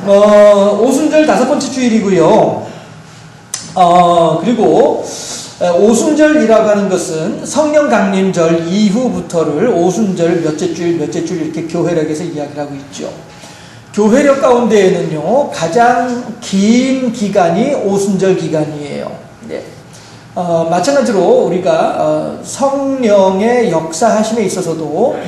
오순절 5번째 주일이고요. 그리고 오순절이라고 하는 것은 성령 강림절 이후부터를 오순절 몇째 주일 이렇게 교회력에서 이야기를 하고 있죠. 교회력 가운데에는요, 가장 긴 기간이 오순절 기간이에요. 네. 마찬가지로 우리가 성령의 역사하심에 있어서도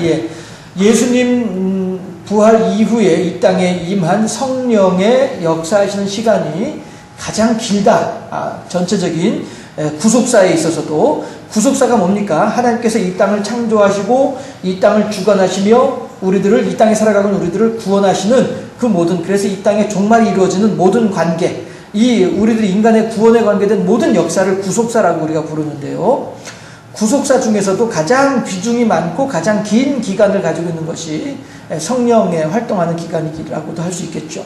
예수님 부활 이후에 이 땅에 임한 성령의 역사하시는 시간이 가장 길다. 전체적인 구속사에 있어서도 구속사가 뭡니까? 하나님께서 이 땅을 창조하시고 이 땅을 주관하시며 우리들을 이 땅에 살아가고 있는 우리들을 구원하시는 그 모든, 그래서 이 땅에 종말이 이루어지는 모든 관계, 이 우리들이 인간의 구원에 관계된 모든 역사를 구속사라고 우리가 부르는데요. 구속사 중에서도 가장 비중이 많고 가장 긴 기간을 가지고 있는 것이 성령의 활동하는 기간이라고도 할 수 있겠죠.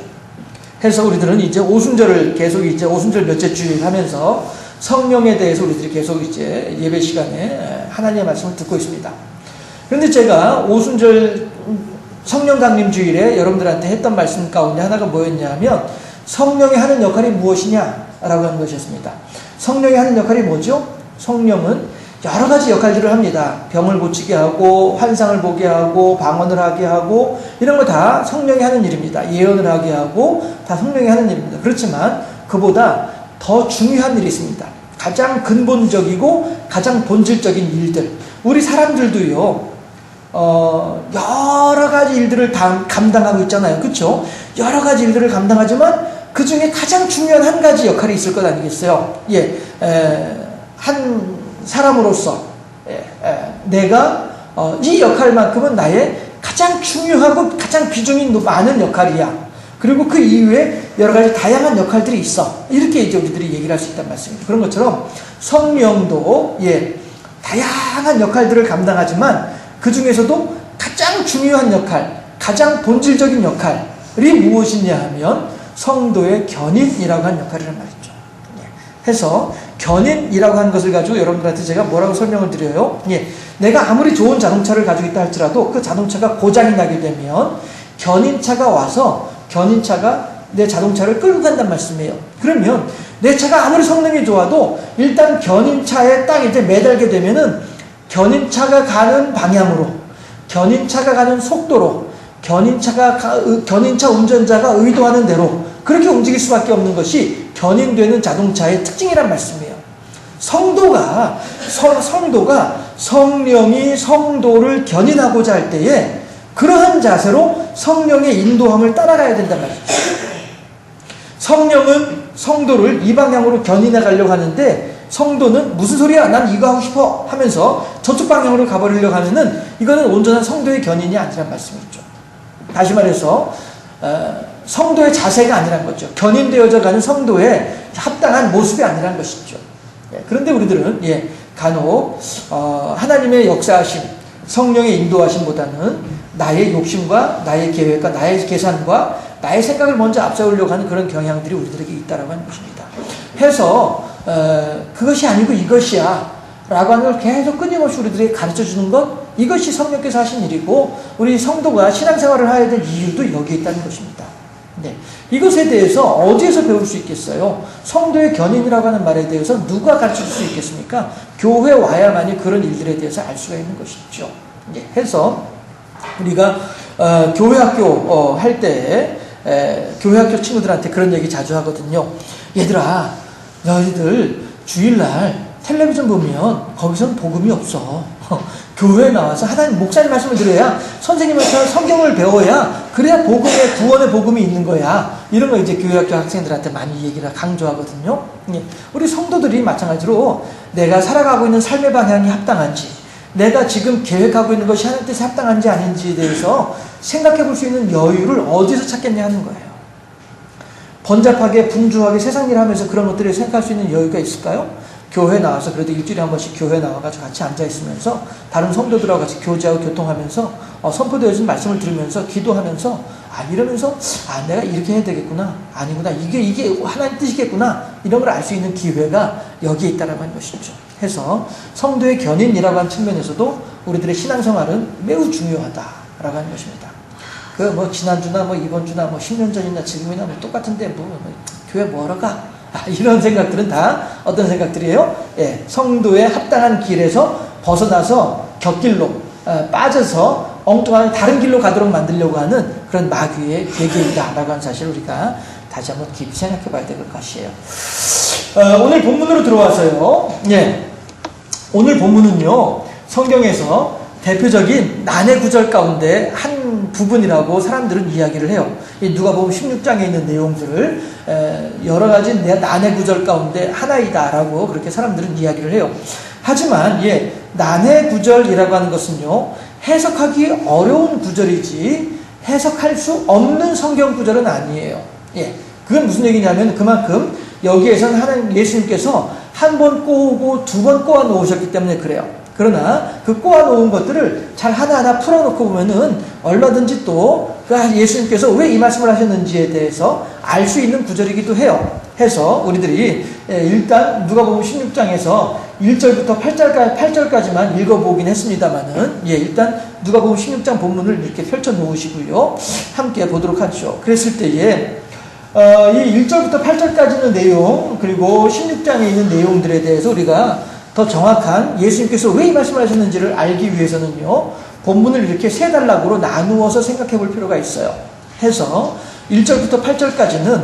그래서 우리들은 이제 오순절을 계속 이제 오순절 몇째 주일 하면서 성령에 대해서 우리들이 계속 이제 예배 시간에 하나님의 말씀을 듣고 있습니다. 그런데 제가 오순절 성령 강림 주일에 여러분들한테 했던 말씀 가운데 하나가 뭐였냐면 성령이 하는 역할이 무엇이냐라고 하는 것이었습니다. 성령이 하는 역할이 뭐죠? 성령은 여러 가지 역할들을 합니다. 병을 고치게 하고 환상을 보게 하고 방언을 하게 하고 이런 거 다 성령이 하는 일입니다. 예언을 하게 하고 다 성령이 하는 일입니다. 그렇지만 그보다 더 중요한 일이 있습니다. 가장 근본적이고 가장 본질적인 일들. 우리 사람들도요, 여러 가지 일들을 다 감당하고 있잖아요. 그렇죠? 여러 가지 일들을 감당하지만 그 중에 가장 중요한 한 가지 역할이 있을 것 아니겠어요? 한 사람으로서 내가 이 역할만큼은 나의 가장 중요하고 가장 비중이 많은 역할이야. 그리고 그 이후에 여러 가지 다양한 역할들이 있어. 이렇게 이제 우리들이 얘기를 할 수 있단 말씀입니다. 그런 것처럼 성령도 다양한 역할들을 감당하지만 그 중에서도 가장 중요한 역할, 가장 본질적인 역할이 무엇이냐 하면 성도의 견인이라고 하는 역할이란 말이죠. 해서 견인이라고 하는 것을 가지고 여러분들한테 제가 뭐라고 설명을 드려요? 내가 아무리 좋은 자동차를 가지고 있다 할지라도 그 자동차가 고장이 나게 되면 견인차가 와서 견인차가 내 자동차를 끌고 간단 말씀이에요. 그러면 내 차가 아무리 성능이 좋아도 일단 견인차에 딱 이제 매달게 되면은 견인차가 가는 방향으로, 견인차가 가는 속도로, 견인차 운전자가 의도하는 대로 그렇게 움직일 수밖에 없는 것이 견인되는 자동차의 특징이란 말씀이에요. 성도가 성령이 성도를 견인하고자 할 때에 그러한 자세로 성령의 인도함을 따라가야 된단 말이죠. 성령은 성도를 이 방향으로 견인해 가려고 하는데 성도는 무슨 소리야? 난 이거 하고 싶어 하면서 저쪽 방향으로 가버리려고 하면은 이거는 온전한 성도의 견인이 아니란 말씀이죠. 다시 말해서 성도의 자세가 아니란 거죠. 견인되어져 가는 성도의 합당한 모습이 아니란 것이죠. 그런데 우리들은 간혹 하나님의 역사하심, 성령의 인도하심보다는 나의 욕심과 나의 계획과 나의 계산과 나의 생각을 먼저 앞세우려고 하는 그런 경향들이 우리들에게 있다라고 하는 것입니다. 해서 그것이 아니고 이것이야 라고 하는 걸 계속 끊임없이 우리들에게 가르쳐주는 것, 이것이 성령께서 하신 일이고 우리 성도가 신앙생활을 해야 될 이유도 여기에 있다는 것입니다. 이것에 대해서 어디에서 배울 수 있겠어요? 성도의 견인이라고 하는 말에 대해서 누가 가르칠 수 있겠습니까? 교회 와야만이 그런 일들에 대해서 알 수가 있는 것이죠. 해서 우리가 교회 학교 할 때 교회 학교 친구들한테 그런 얘기 자주 하거든요. 얘들아, 너희들 주일날 텔레비전 보면 거기선 복음이 없어. 교회에 나와서 하나님 목사님 말씀을 들어야, 선생님한테 성경을 배워야, 그래야 복음의 구원의 복음이 있는 거야. 이런 거 이제 교회학교 학생들한테 많이 얘기를 강조하거든요. 우리 성도들이 마찬가지로 내가 살아가고 있는 삶의 방향이 합당한지, 내가 지금 계획하고 있는 것이 하나님 뜻에 합당한지 아닌지에 대해서 생각해 볼 수 있는 여유를 어디서 찾겠냐 하는 거예요. 번잡하게 분주하게 세상 일 하면서 그런 것들을 생각할 수 있는 여유가 있을까요? 교회 나와서 그래도 일주일에 한 번씩 교회 나와가지고 같이 앉아있으면서 다른 성도들하고 같이 교제하고 교통하면서 선포되어진 말씀을 들으면서 기도하면서 이러면서 내가 이렇게 해야 되겠구나, 아니구나, 이게 하나님 뜻이겠구나, 이런 걸 알 수 있는 기회가 여기에 있다라고 하는 것이죠. 해서 성도의 견인이라고 하는 측면에서도 우리들의 신앙생활은 매우 중요하다라고 하는 것입니다. 그 뭐 지난주나 뭐 이번 주나 뭐 10년 전이나 지금이나 뭐 똑같은데 교회 뭐하러 가? 이런 생각들은 다 어떤 생각들이에요? 예, 성도의 합당한 길에서 벗어나서 곁길로 빠져서 엉뚱한 다른 길로 가도록 만들려고 하는 그런 마귀의 계계이다라고 하는 사실을 우리가 다시 한번 깊이 생각해 봐야 될 것이에요. 오늘 본문으로 들어와서요. 예, 오늘 본문은요, 성경에서 대표적인 난해 구절 가운데 한 부분이라고 사람들은 이야기를 해요. 누가복음 16장에 있는 내용들을 여러 가지 난해 구절 가운데 하나이다라고 그렇게 사람들은 이야기를 해요. 하지만 난해 구절이라고 하는 것은요, 해석하기 어려운 구절이지 해석할 수 없는 성경 구절은 아니에요. 그건 무슨 얘기냐면 그만큼 여기에서는 하나님 예수님께서 한 번 꼬우고 두 번 꼬아 놓으셨기 때문에 그래요. 그러나 그 꼬아 놓은 것들을 잘 하나하나 풀어놓고 보면은 얼마든지 또 예수님께서 왜 이 말씀을 하셨는지에 대해서 알 수 있는 구절이기도 해요. 해서 우리들이 일단 누가복음 16장에서 1절부터 8절까지만 읽어보긴 했습니다만은 일단 누가복음 16장 본문을 이렇게 펼쳐 놓으시고요. 함께 보도록 하죠. 그랬을 때에 이 1절부터 8절까지는 내용, 그리고 16장에 있는 내용들에 대해서 우리가 더 정확한 예수님께서 왜 이 말씀을 하셨는지를 알기 위해서는요, 본문을 이렇게 세 단락으로 나누어서 생각해 볼 필요가 있어요. 해서 1절부터 8절까지는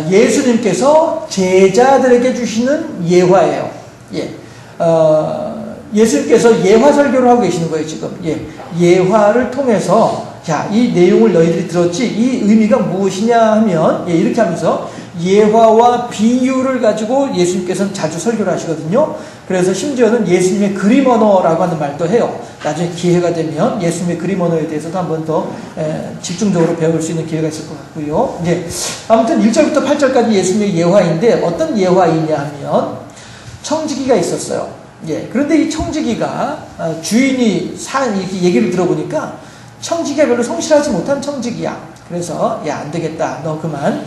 예수님께서 제자들에게 주시는 예화예요. 예수님께서 예화 설교를 하고 계시는 거예요, 지금. 예화를 통해서 자, 이 내용을 너희들이 들었지? 이 의미가 무엇이냐 하면 이렇게 하면서 예화와 비유를 가지고 예수님께서는 자주 설교를 하시거든요. 그래서 심지어는 예수님의 그림 언어라고 하는 말도 해요. 나중에 기회가 되면 예수님의 그림 언어에 대해서도 한 번 더 집중적으로 배울 수 있는 기회가 있을 것 같고요. 아무튼 1절부터 8절까지 예수님의 예화인데 어떤 예화이냐 하면 청지기가 있었어요. 그런데 이 청지기가 주인이 이렇게 얘기를 들어보니까 청지기가 별로 성실하지 못한 청지기야. 그래서 안 되겠다. 너 그만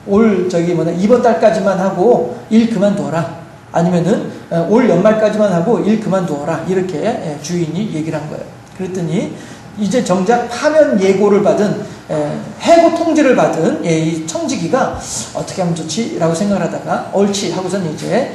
이번 달까지만 하고 일 그만둬라. 아니면은 올 연말까지만 하고 일 그만두어라. 이렇게 주인이 얘기를 한 거예요. 그랬더니 이제 정작 파면 예고를 받은 해고 통지를 받은 이 청지기가 어떻게 하면 좋지? 라고 생각을 하다가 옳지 하고선 이제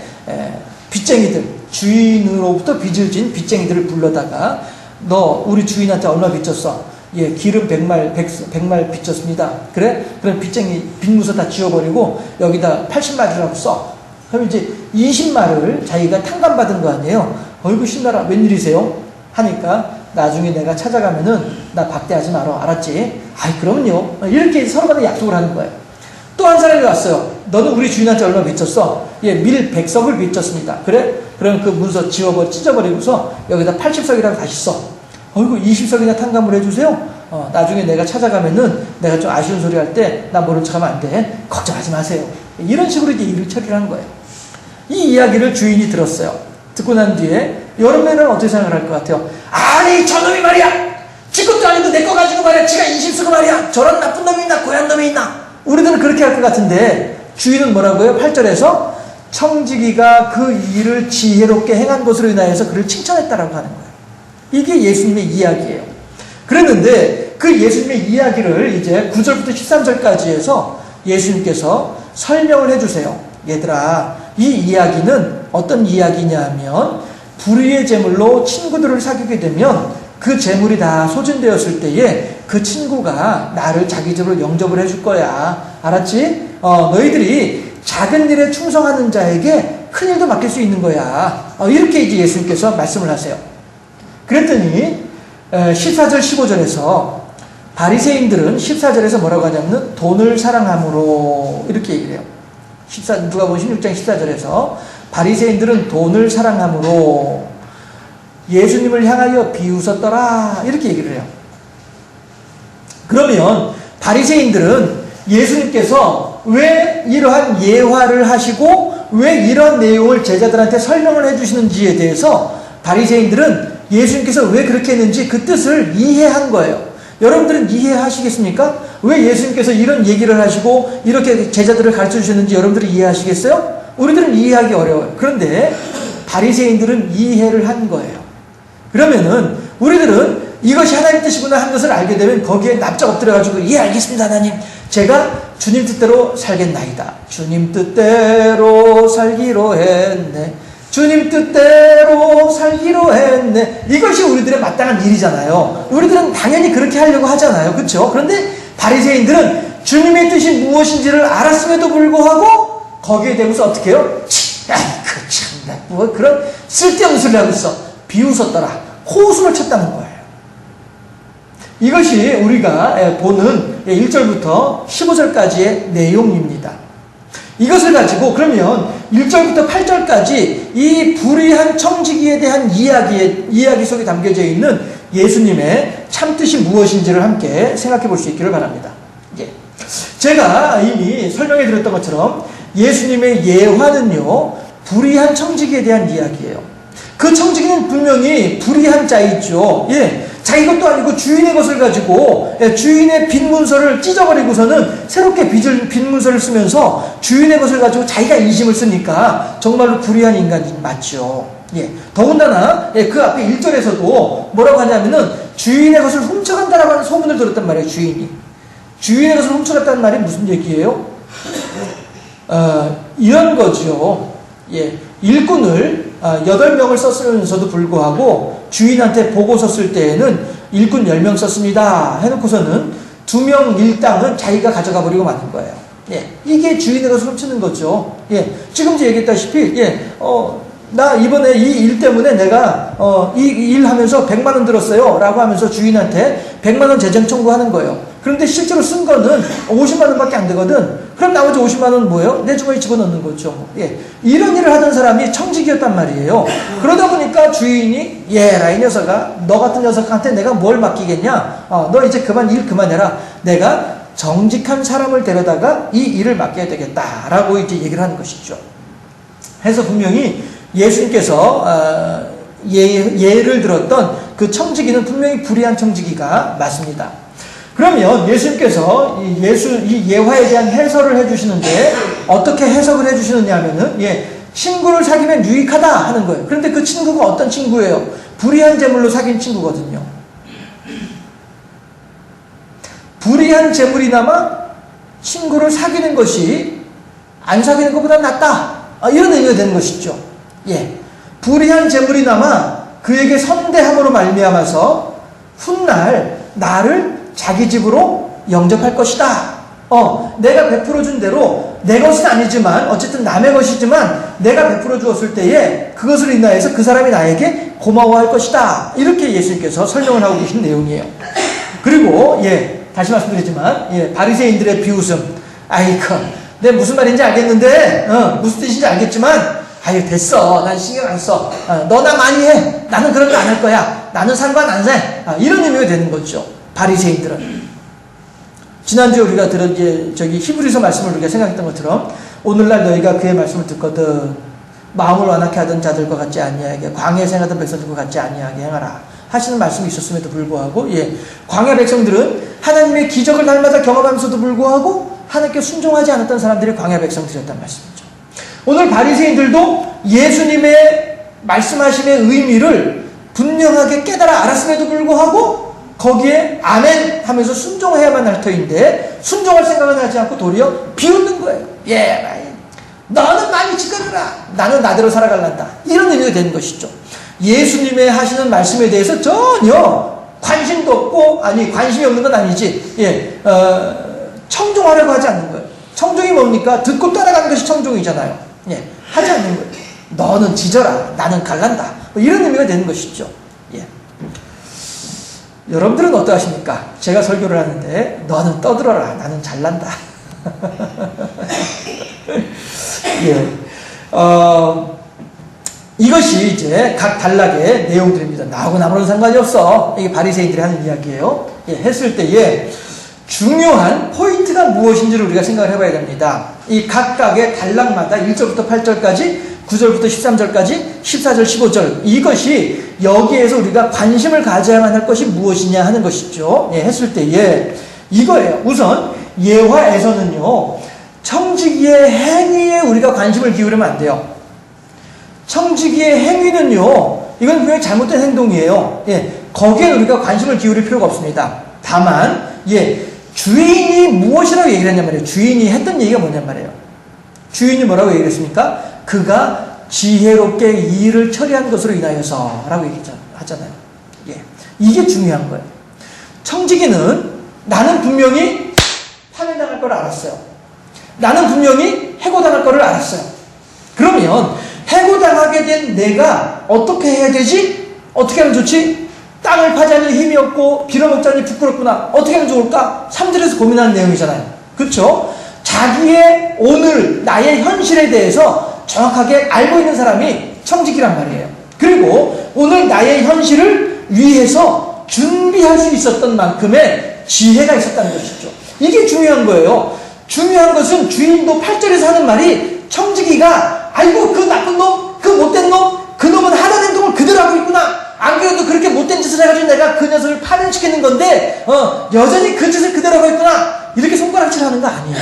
빚쟁이들, 주인으로부터 빚을 진 빚쟁이들을 불러다가 너 우리 주인한테 얼마 빚졌어? 기름 100말 빚졌습니다. 그래? 그럼 빚쟁이 빚무서 다 지워버리고 여기다 80말이라고 써. 그럼 이제 20말을 자기가 탕감받은 거 아니에요? 어이구 신나라, 웬일이세요? 하니까 나중에 내가 찾아가면은 나 박대하지 마라. 알았지? 아이 그러면요. 이렇게 서로 간에 약속을 하는 거예요. 또 한 사람이 왔어요. 너는 우리 주인한테 얼마 빚졌어? 밀 100석을 빚졌습니다. 그래? 그럼 그 문서 찢어버리고서 여기다 80석이라고 다시 써. 어이구 20석이나 탕감을 해주세요. 나중에 내가 찾아가면은 내가 좀 아쉬운 소리 할 때 나 모른 척하면 안 돼. 걱정하지 마세요. 이런 식으로 이제 일을 처리를 하는 거예요. 이 이야기를 주인이 들었어요. 듣고 난 뒤에 여러분은 어떻게 생각할 것 같아요? 아니 저놈이 말이야, 지 것도 아니고 내 거 가지고 말이야, 지가 인심 쓰고 말이야, 저런 나쁜 놈이 있나 고얀 놈이 있나. 우리들은 그렇게 할 것 같은데 주인은 뭐라고요? 8절에서 청지기가 그 일을 지혜롭게 행한 것으로 인하여서 그를 칭찬했다라고 하는 거예요. 이게 예수님의 이야기예요. 그랬는데 그 예수님의 이야기를 이제 9절부터 13절까지 해서 예수님께서 설명을 해주세요. 얘들아, 이 이야기는 어떤 이야기냐 하면 불의의 제물로 친구들을 사귀게 되면 그 제물이 다 소진되었을 때에 그 친구가 나를 자기 집으로 영접을 해줄 거야. 알았지? 너희들이 작은 일에 충성하는 자에게 큰 일도 맡길 수 있는 거야. 이렇게 이제 예수님께서 말씀을 하세요. 그랬더니 14절 15절에서 바리새인들은 14절에서 뭐라고 하냐면 돈을 사랑함으로 이렇게 얘기를 해요. 누가복음 16장 14절에서 바리새인들은 돈을 사랑함으로 예수님을 향하여 비웃었더라 이렇게 얘기를 해요. 그러면 바리새인들은 예수님께서 왜 이러한 예화를 하시고 왜 이런 내용을 제자들한테 설명을 해주시는지에 대해서 바리새인들은 예수님께서 왜 그렇게 했는지 그 뜻을 이해한 거예요. 여러분들은 이해하시겠습니까? 왜 예수님께서 이런 얘기를 하시고 이렇게 제자들을 가르쳐 주셨는지 여러분들이 이해하시겠어요? 우리들은 이해하기 어려워요. 그런데 바리새인들은 이해를 한 거예요. 그러면은 우리들은 이것이 하나님 뜻이구나 하는 것을 알게 되면 거기에 납작 엎드려가지고 예 알겠습니다 하나님 제가 주님 뜻대로 살겠나이다. 주님 뜻대로 살기로 했네. 주님 뜻대로 살기로 했네. 이것이 우리들의 마땅한 일이잖아요. 우리들은 당연히 그렇게 하려고 하잖아요. 그렇죠? 그런데 바리새인들은 주님의 뜻이 무엇인지를 알았음에도 불구하고 거기에 대면서 어떻게 해요? 아이고 참나 뭐 그런 쓸데없는 소리를 하고 있어. 비웃었더라. 호수를 쳤다는 거예요. 이것이 우리가 보는 1절부터 15절까지의 내용입니다. 이것을 가지고 그러면 1절부터 8절까지 이 불의한 청지기에 대한 이야기 속에 담겨져 있는 예수님의 참뜻이 무엇인지를 함께 생각해 볼 수 있기를 바랍니다. 예. 제가 이미 설명해 드렸던 것처럼 예수님의 예화는요, 불의한 청지기에 대한 이야기예요. 그 청지기는 분명히 불의한 자이죠. 예. 자기 것도 아니고 주인의 것을 가지고 주인의 빈 문서를 찢어버리고서는 새롭게 빈 문서를 쓰면서 주인의 것을 가지고 자기가 인심을 쓰니까 정말로 불의한 인간이 맞죠. 예. 더군다나 그 앞에 1절에서도 뭐라고 하냐면은 주인의 것을 훔쳐간다라고 하는 소문을 들었단 말이에요. 주인의 것을 훔쳐갔다는 말이 무슨 얘기예요? 이런 거죠. 예. 일꾼을 8명을 썼으면서도 불구하고 주인한테 보고서 쓸 때에는 일꾼 10명 썼습니다 해놓고서는 2명 일당은 자기가 가져가 버리고 마는 거예요. 예. 이게 주인의 것을 훔치는 거죠. 예. 지금 제 얘기했다시피 나 이번에 이 일 때문에 내가 이 일 하면서 100만 원 들었어요 라고 하면서 주인한테 100만 원 재정 청구하는 거예요. 그런데 실제로 쓴 거는 50만 원밖에 안 되거든. 그럼 나머지 50만 원은 뭐예요? 내 주머니에 집어넣는 거죠. 예. 이런 일을 하던 사람이 청직이었단 말이에요. 그러다 보니까 주인이 얘라 이 녀석아 너 같은 녀석한테 내가 뭘 맡기겠냐? 너 이제 일 그만해라. 내가 정직한 사람을 데려다가 이 일을 맡겨야 되겠다라고 이제 얘기를 하는 것이죠. 해서 분명히 예수님께서 예를 들었던 그 분명히 불의한 청지기가 맞습니다. 그러면 예수님께서 이 예화에 대한 해설을 해주시는데 어떻게 해석을 해주시느냐 하면은 친구를 사귀면 유익하다 하는 거예요. 그런데 그 친구가 어떤 친구예요? 불의한 재물로 사귄 친구거든요. 불의한 재물이나마 친구를 사귀는 것이 안 사귀는 것보다 낫다. 이런 의미가 되는 것이죠. 예. 불의한 재물이나마 그에게 선대함으로 말미암아서 훗날 나를 자기 집으로 영접할 것이다. 내가 베풀어준 대로 내 것은 아니지만 어쨌든 남의 것이지만 내가 베풀어 주었을 때에 그것을 인하여서 그 사람이 나에게 고마워할 것이다. 이렇게 예수님께서 설명을 하고 계신 내용이에요. 그리고 다시 말씀드리지만 바리새인들의 비웃음. 아이고 내가 무슨 말인지 알겠는데 무슨 뜻인지 알겠지만 아유 됐어 난 신경 안 써. 너나 많이 해. 나는 그런 거 안 할 거야. 나는 상관 안 해. 이런 의미가 되는 거죠. 바리새인들은. 지난주에 우리가 들은 히브리서 말씀을 우리가 생각했던 것처럼 오늘날 너희가 그의 말씀을 듣거든 마음을 완악해 하던 자들과 같지 아니하게 광야에 생하던 백성들과 같지 아니하게 행하라 하시는 말씀이 있었음에도 불구하고 광야 백성들은 하나님의 기적을 날마다 경험하면서도 불구하고 하나님께 순종하지 않았던 사람들이 광야 백성들이었단 말씀이죠. 오늘 바리새인들도 예수님의 말씀하심의 의미를 분명하게 깨달아 알았음에도 불구하고 거기에 아멘 하면서 순종해야만 할 터인데 순종할 생각은 하지 않고 도리어 비웃는 거예요. 너는 많이 짓거려라. 나는 나대로 살아갈란다. 이런 의미가 되는 것이죠. 예수님의 하시는 말씀에 대해서 전혀 관심도 없고 관심이 없는 건 아니지. 청종하려고 하지 않는 거예요. 청종이 뭡니까? 듣고 따라가는 것이 청종이잖아요. 하지 않는 거예요. 너는 지져라. 나는 갈란다. 이런 의미가 되는 것이죠. 여러분들은 어떠하십니까? 제가 설교를 하는데 너는 떠들어라. 나는 잘난다. 이것이 이제 각 단락의 내용들입니다. 나하고 아무런 상관이 없어. 이게 바리새인들이 하는 이야기예요. 했을 때에 중요한 포인트가 무엇인지를 우리가 생각을 해봐야 됩니다. 이 각각의 단락마다 1절부터 8절까지 9절부터 13절까지 14절 15절 이것이 여기에서 우리가 관심을 가져야만 할 것이 무엇이냐 하는 것이죠. 했을 때에 이거예요. 우선 예화에서는요 청지기의 행위에 우리가 관심을 기울이면 안 돼요. 청지기의 행위는요 이건 분명히 잘못된 행동이에요. 거기에 우리가 관심을 기울일 필요가 없습니다. 다만 주인이 무엇이라고 얘기를 했냔 말이에요. 주인이 했던 얘기가 뭐냔 말이에요. 주인이 뭐라고 얘기를 했습니까? 그가 지혜롭게 이 일을 처리한 것으로 인하여서 라고 얘기하잖아요. 이게 중요한 거예요. 청지기는 나는 분명히 파면당할 걸 알았어요. 나는 분명히 해고당할 거를 알았어요. 그러면 해고당하게 된 내가 어떻게 해야 되지? 어떻게 하면 좋지? 땅을 파자니 힘이 없고 빌어먹자니 부끄럽구나. 어떻게 하면 좋을까? 3절에서 고민하는 내용이잖아요. 그렇죠? 자기의 오늘 나의 현실에 대해서 정확하게 알고 있는 사람이 청지기란 말이에요. 그리고 오늘 나의 현실을 위해서 준비할 수 있었던 만큼의 지혜가 있었다는 것이죠. 이게 중요한 거예요. 중요한 것은 주인도 8절에서 하는 말이 청지기가 아이고 그 나쁜 놈, 그 못된 놈, 그 놈은 하던 행동을 그대로 하고 있구나. 안 그래도 그렇게 못된 짓을 해가지고 내가 그 녀석을 파면시키는 건데 여전히 그 짓을 그대로 하고 있구나. 이렇게 손가락질을 하는 거 아니에요.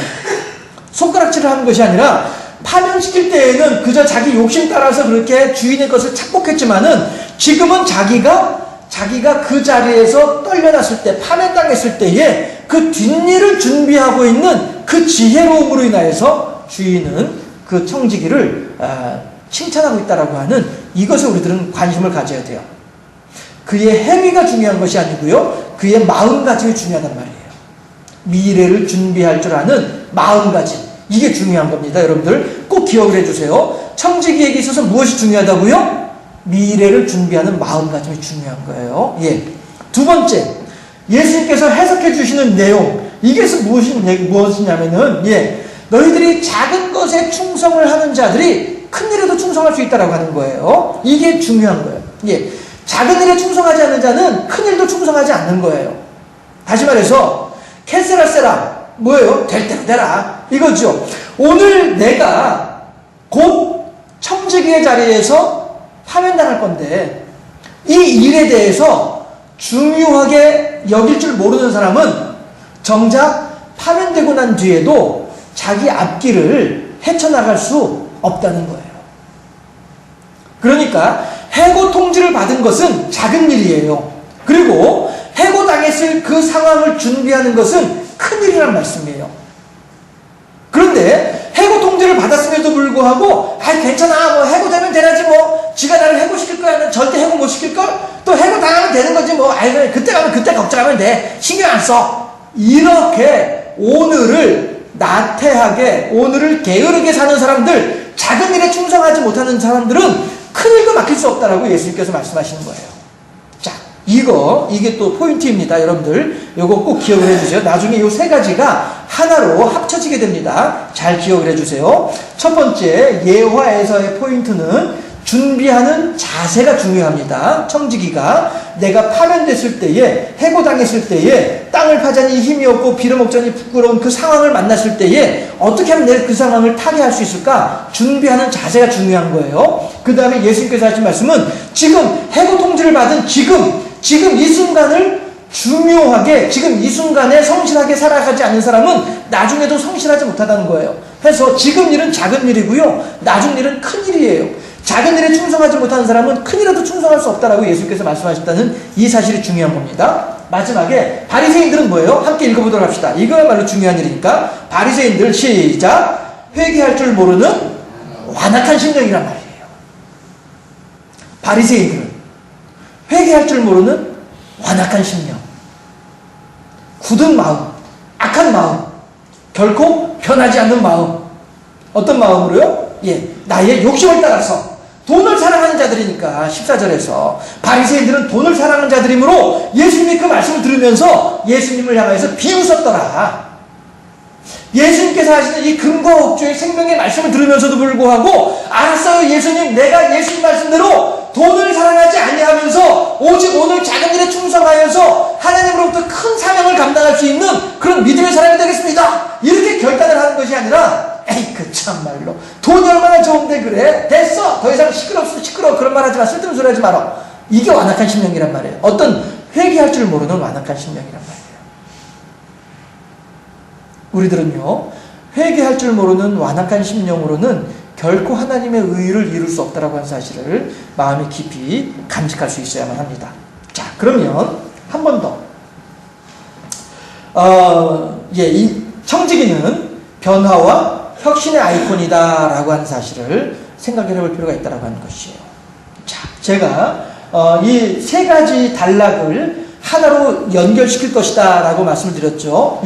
손가락질을 하는 것이 아니라 파면시킬 때에는 그저 자기 욕심 따라서 그렇게 주인의 것을 착복했지만은 지금은 자기가 그 자리에서 떨려났을 때, 파면당했을 때에 그 뒷일을 준비하고 있는 그 지혜로움으로 인하여서 주인은 그 청지기를 칭찬하고 있다라고 하는 이것에 우리들은 관심을 가져야 돼요. 그의 행위가 중요한 것이 아니고요. 그의 마음가짐이 중요하단 말이에요. 미래를 준비할 줄 아는 마음가짐. 이게 중요한 겁니다. 여러분들 꼭 기억을 해주세요. 청지기에게 있어서 무엇이 중요하다고요? 미래를 준비하는 마음가짐이 중요한 거예요. 두 번째, 예수님께서 해석해 주시는 내용. 이것은 무엇이냐면은 너희들이 작은 것에 충성을 하는 자들이 큰 일에도 충성할 수 있다라고 하는 거예요. 이게 중요한 거예요. 작은 일에 충성하지 않는 자는 큰 일도 충성하지 않는 거예요. 다시 말해서 캐세라세라 뭐예요? 될 대로 되라 이거죠. 오늘 내가 곧 청지기의 자리에서 파면당할 건데 이 일에 대해서 중요하게 여길 줄 모르는 사람은 정작 파면되고 난 뒤에도 자기 앞길을 헤쳐나갈 수 없다는 거예요. 그러니까 해고 통지를 받은 것은 작은 일이에요. 그리고 해고당했을 그 상황을 준비하는 것은 큰 일이란 말씀이에요. 그런데 해고 통지를 받았음에도 불구하고 괜찮아 뭐 해고되면 되나지 뭐 지가 나를 해고시킬 거야 절대 해고 못 시킬걸 또 해고당하면 되는 거지 뭐 그때 가면 그때 걱정하면 돼 신경 안 써 이렇게 오늘을 나태하게 오늘을 게으르게 사는 사람들 작은 일에 충성하지 못하는 사람들은 큰 일도 맡길 수 없다라고 예수님께서 말씀하시는 거예요. 자, 이게 또 포인트입니다. 여러분들 요거 꼭 기억을 해주세요. 나중에 요 세 가지가 하나로 합쳐지게 됩니다. 잘 기억을 해주세요. 첫 번째 예화에서의 포인트는 준비하는 자세가 중요합니다. 청지기가 내가 파면됐을 때에 해고당했을 때에 땅을 파자니 힘이 없고 빌어먹자니 부끄러운 그 상황을 만났을 때에 어떻게 하면 내가 그 상황을 타개할 수 있을까? 준비하는 자세가 중요한 거예요. 그 다음에 예수님께서 하신 말씀은 지금 해고 통지를 받은 지금 이 순간을 중요하게 지금 이 순간에 성실하게 살아가지 않는 사람은 나중에도 성실하지 못하다는 거예요. 그래서 지금 일은 작은 일이고요. 나중 일은 큰 일이에요. 작은 일에 충성하지 못하는 사람은 큰 일에도 충성할 수 없다라고 예수께서 말씀하셨다는 이 사실이 중요한 겁니다. 마지막에 바리새인들은 뭐예요? 함께 읽어보도록 합시다. 이거야말로 중요한 일이니까 바리새인들 시작. 회개할 줄 모르는 완악한 심령이란 말이에요. 바리새인들은 회개할 줄 모르는 완악한 심령, 굳은 마음, 악한 마음, 결코 변하지 않는 마음. 어떤 마음으로요? 나의 욕심을 따라서 돈을 사랑하는 자들이니까 14절에서 바리새인들은 돈을 사랑하는 자들이므로 예수님이 그 말씀을 들으면서 예수님을 향해서 비웃었더라. 예수님께서 하시는 이 금과 옥조의 생명의 말씀을 들으면서도 불구하고 알았어요 예수님 내가 예수님 말씀대로 돈을 사랑하지 아니하면서 오직 오늘 작은 일에 충성하여서 하나님으로부터 큰 사명을 감당할 수 있는 그런 믿음의 사람이 되겠습니다. 이렇게 결단을 하는 것이 아니라 에이 그 참말로 돈이 얼마나 좋은데 그래 됐어 더 이상 시끄러워 그런 말 하지 마 쓸데없는 소리 하지 마라. 이게 완악한 심령이란 말이에요. 어떤 회개할 줄 모르는 완악한 심령이란 말이에요. 우리들은요 회개할 줄 모르는 완악한 심령으로는 결코 하나님의 의를 이룰 수 없다라고 하는 사실을 마음에 깊이 간직할 수 있어야만 합니다. 자, 그러면 한 번 더. 이 청지기는 변화와 혁신의 아이콘이다라고 하는 사실을 생각해 볼 필요가 있다라고 하는 것이에요. 자, 제가 이 세 가지 단락을 하나로 연결시킬 것이다라고 말씀을 드렸죠.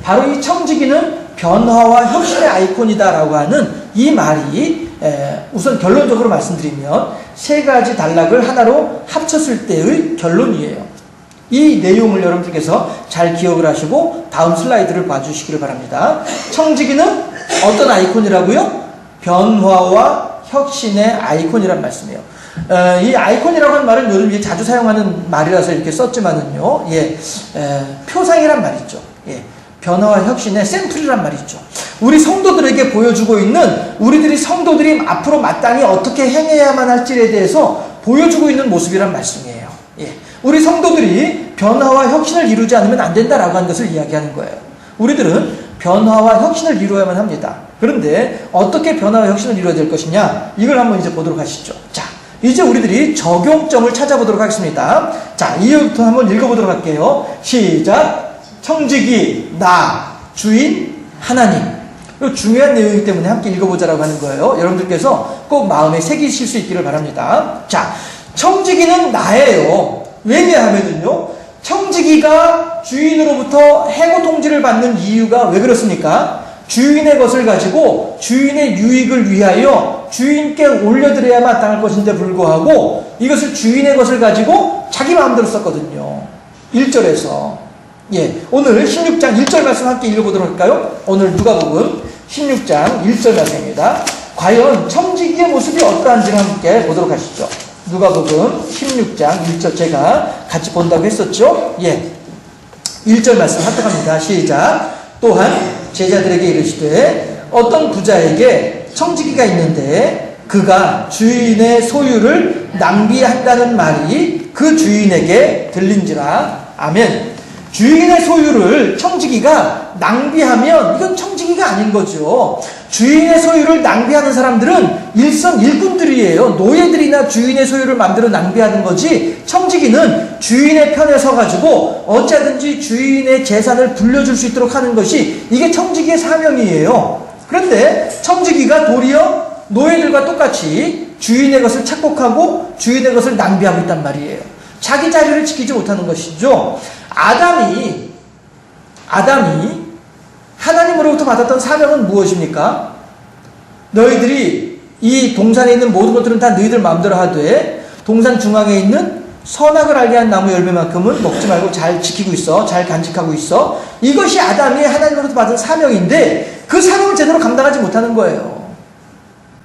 바로 이 청지기는 변화와 혁신의 아이콘이다라고 하는 이 말이 우선 결론적으로 말씀드리면 세 가지 단락을 하나로 합쳤을 때의 결론이에요. 이 내용을 여러분들께서 잘 기억을 하시고 다음 슬라이드를 봐주시기를 바랍니다. 청지기는 어떤 아이콘이라고요? 변화와 혁신의 아이콘이란 말씀이에요. 이 아이콘이라고 하는 말은 요즘 자주 사용하는 말이라서 이렇게 썼지만은요, 표상이란 말이죠. 변화와 혁신의 샘플이란 말이죠. 우리 성도들에게 보여주고 있는 우리들이 성도들이 앞으로 마땅히 어떻게 행해야만 할지에 대해서 보여주고 있는 모습이란 말씀이에요. 우리 성도들이 변화와 혁신을 이루지 않으면 안 된다라고 하는 것을 이야기하는 거예요. 우리들은 변화와 혁신을 이루어야만 합니다. 그런데 어떻게 변화와 혁신을 이루어야 될 것이냐? 이걸 한번 이제 보도록 하시죠. 자, 이제 우리들이 적용점을 찾아보도록 하겠습니다. 자, 이부터 한번 읽어보도록 할게요. 시작. 청지기, 나, 주인, 하나님. 이거 중요한 내용이기 때문에 함께 읽어보자라고 하는 거예요. 여러분들께서 꼭 마음에 새기실 수 있기를 바랍니다. 자, 청지기는 나예요. 왜냐하면은요, 청지기가 주인으로부터 해고 통지를 받는 이유가 왜 그렇습니까? 주인의 것을 가지고 주인의 유익을 위하여 주인께 올려드려야 마땅할 것인데 불구하고 이것을 주인의 것을 가지고 자기 마음대로 썼거든요. 1절에서. 오늘 16장 1절 말씀 함께 읽어보도록 할까요? 오늘 누가복음 16장 1절 말씀입니다. 과연 청지기의 모습이 어떠한지를 함께 보도록 하시죠. 누가복음 16장 1절 제가 같이 본다고 했었죠? 1절 말씀 합독합니다. 시작. 또한 제자들에게 이르시되 어떤 부자에게 청지기가 있는데 그가 주인의 소유를 낭비한다는 말이 그 주인에게 들린지라. 아멘. 주인의 소유를 청지기가 낭비하면 이건 청지기가 아닌 거죠. 주인의 소유를 낭비하는 사람들은 일선 일꾼들이에요. 노예들이나 주인의 소유를 만들어 낭비하는 거지, 청지기는 주인의 편에 서가지고 어찌하든지 주인의 재산을 불려줄 수 있도록 하는 것이 이게 청지기의 사명이에요. 그런데 청지기가 도리어 노예들과 똑같이 주인의 것을 착복하고 주인의 것을 낭비하고 있단 말이에요. 자기 자리를 지키지 못하는 것이죠. 아담이 하나님으로부터 받았던 사명은 무엇입니까? 너희들이 이 동산에 있는 모든 것들은 다 너희들 마음대로 하되 동산 중앙에 있는 선악을 알게 한 나무 열매만큼은 먹지 말고 잘 지키고 있어. 잘 간직하고 있어. 이것이 아담이 하나님으로부터 받은 사명인데 그 사명을 제대로 감당하지 못하는 거예요.